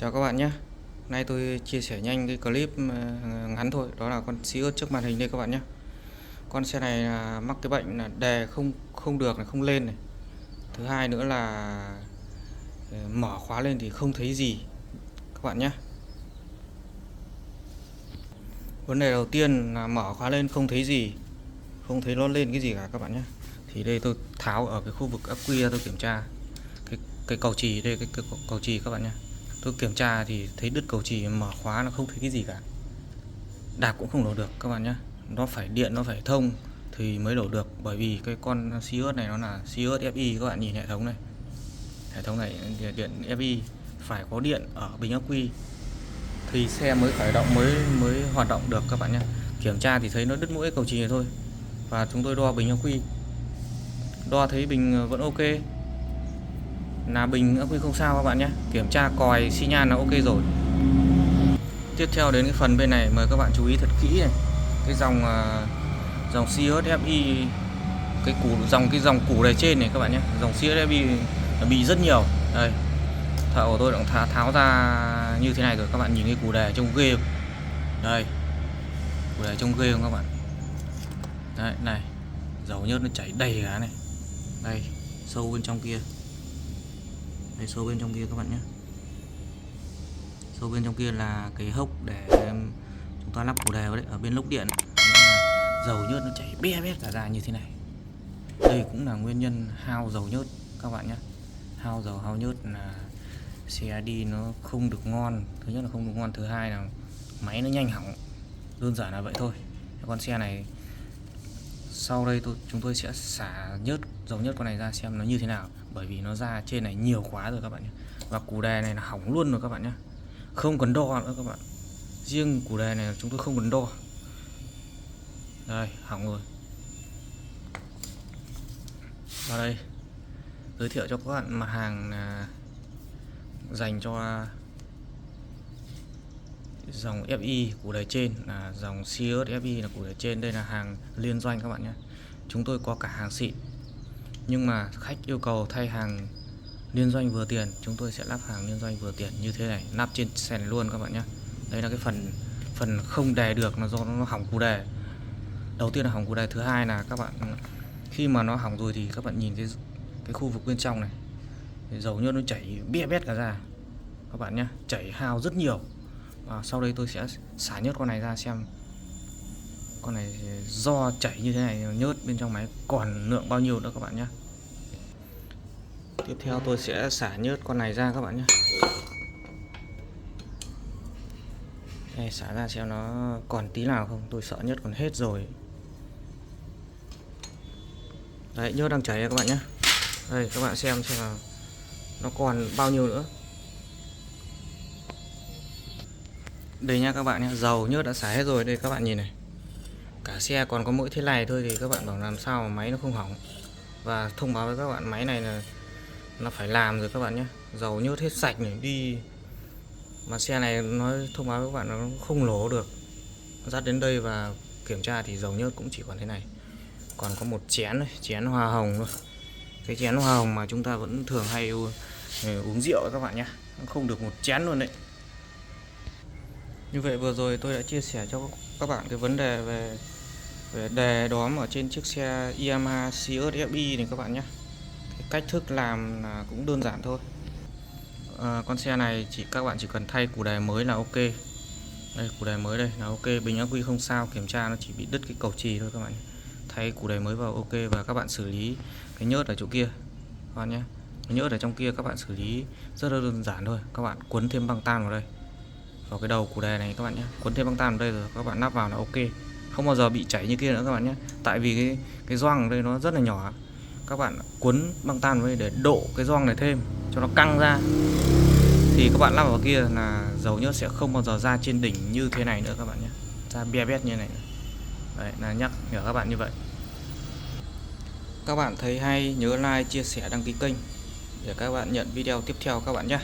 Chào các bạn nhé. Nay tôi chia sẻ nhanh cái clip ngắn thôi, đó là con Siêu trước màn hình đây các bạn nhé. Con xe này là mắc cái bệnh là đè không không được, không lên này. Thứ hai nữa là mở khóa lên thì không thấy gì các bạn nhé. Vấn đề đầu tiên là mở khóa lên không thấy gì, không thấy nó lên cái gì cả các bạn nhé. Thì đây tôi tháo ở cái khu vực ắc quy ra tôi kiểm tra cái cầu chì đây, cái cầu chì các bạn nhé. Tôi kiểm tra thì thấy đứt cầu chì, mở khóa nó không thấy cái gì cả, đạp cũng không đổ được các bạn nhé. Nó phải điện, nó phải thông thì mới đổ được, bởi vì cái con Sirius này nó là Sirius FI. Các bạn nhìn hệ thống này, hệ thống này điện FI, phải có điện ở bình ắc quy thì xe mới khởi động, mới hoạt động được các bạn nhé. Kiểm tra thì thấy nó đứt mỗi cầu chì này thôi, và chúng tôi đo bình ắc quy, đo thấy bình vẫn ok, là bình ắc quy không sao các bạn nhé. Kiểm tra còi xi nhan là ok rồi. Tiếp theo đến cái phần bên này, mời các bạn chú ý thật kỹ này. Cái dòng Sirius FI, cái dòng củ này trên này các bạn nhé. Dòng Sirius FI nó bị rất nhiều. Đây, thợ của tôi đã tháo ra như thế này rồi, các bạn nhìn cái củ đề trông ghê không? Đây, củ đề trông ghê không các bạn? Đấy, này, dầu nhớt nó chảy đầy cả này. Đây, sâu bên trong kia. Đây, sâu bên trong kia các bạn nhé. Sâu bên trong kia là cái hốc để chúng ta lắp củ đề vào đấy, ở bên lốc điện. Dầu nhớt nó chảy be bét cả ra như thế này. Đây cũng là nguyên nhân hao dầu nhớt các bạn nhé. Hao dầu hao nhớt là xe đi nó không được ngon. Thứ nhất là không được ngon, thứ hai là máy nó nhanh hỏng. Đơn giản là vậy thôi. Con xe này sau đây chúng tôi sẽ xả dầu nhớt con này ra xem nó như thế nào, bởi vì nó ra trên này nhiều quá rồi các bạn nhé. Và củ đề này là hỏng luôn rồi các bạn nhé, không cần đo nữa các bạn. Riêng củ đề này chúng tôi không cần đo. Đây, hỏng rồi. Vào đây giới thiệu cho các bạn mặt hàng dành cho dòng FI củ đề trên, là dòng Sirius FI là củ đề trên. Đây là hàng liên doanh các bạn nhé. Chúng tôi có cả hàng xịn, nhưng mà khách yêu cầu thay hàng liên doanh vừa tiền, chúng tôi sẽ lắp hàng liên doanh vừa tiền như thế này, lắp trên xe này luôn các bạn nhé. Đây là cái phần không đè được là do nó hỏng củ đề. Đầu tiên là hỏng củ đề, thứ hai là các bạn khi mà nó hỏng rồi thì các bạn nhìn cái khu vực bên trong này, dầu nhớt nó chảy bia bét cả ra các bạn nhé, chảy hao rất nhiều. Và sau đây tôi sẽ xả nhớt con này ra xem con này do chảy như thế này nhớt bên trong máy còn lượng bao nhiêu nữa các bạn nhé. Tiếp theo tôi sẽ xả nhớt con này ra các bạn nhé. Đây, xả ra xem nó còn tí nào không, tôi sợ nhớt còn hết rồi. Đấy, nhớt đang chảy các bạn nhé. Đây, các bạn xem là nó còn bao nhiêu nữa. Đây nha các bạn nhé, dầu nhớt đã xả hết rồi. Đây các bạn nhìn này, cả xe còn có mỗi thế này thôi thì các bạn bảo làm sao mà máy nó không hỏng. Và thông báo với các bạn, máy này là nó phải làm rồi các bạn nhé. Dầu nhớt hết sạch này đi, mà xe này nói thông báo với các bạn nó không lỗ được. Dắt đến đây và kiểm tra thì dầu nhớt cũng chỉ còn thế này, còn có một chén này, chén hoa hồng thôi. Cái chén hoa hồng mà chúng ta vẫn thường hay uống rượu các bạn nhé, không được một chén luôn đấy. Như vậy vừa rồi tôi đã chia sẻ cho các bạn cái vấn đề về đề đóm ở trên chiếc xe Yamaha Sirius FI này các bạn nhé. Cái cách thức làm là cũng đơn giản thôi. Con xe này các bạn chỉ cần thay củ đề mới là ok. Đây, củ đề mới đây là ok, bình ắc quy không sao, kiểm tra nó chỉ bị đứt cái cầu chì thôi các bạn nhé. Thay củ đề mới vào ok, và các bạn xử lý cái nhớt ở chỗ kia các bạn nhé. Cái nhớt ở trong kia các bạn xử lý rất là đơn giản thôi. Các bạn quấn thêm băng tan vào đây, vào cái đầu củ đề này các bạn nhé, quấn thêm băng tan vào đây rồi các bạn lắp vào là ok, không bao giờ bị chảy như kia nữa các bạn nhé. Tại vì cái gioăng ở đây nó rất là nhỏ, các bạn quấn băng tan vào đây để độ cái gioăng này thêm cho nó căng ra, thì các bạn lắp vào kia là dầu nhớt sẽ không bao giờ ra trên đỉnh như thế này nữa các bạn nhé, ra be bét như này. Đấy là nhắc nhở các bạn như vậy. Các bạn thấy hay nhớ like, chia sẻ, đăng ký kênh để các bạn nhận video tiếp theo các bạn nhé.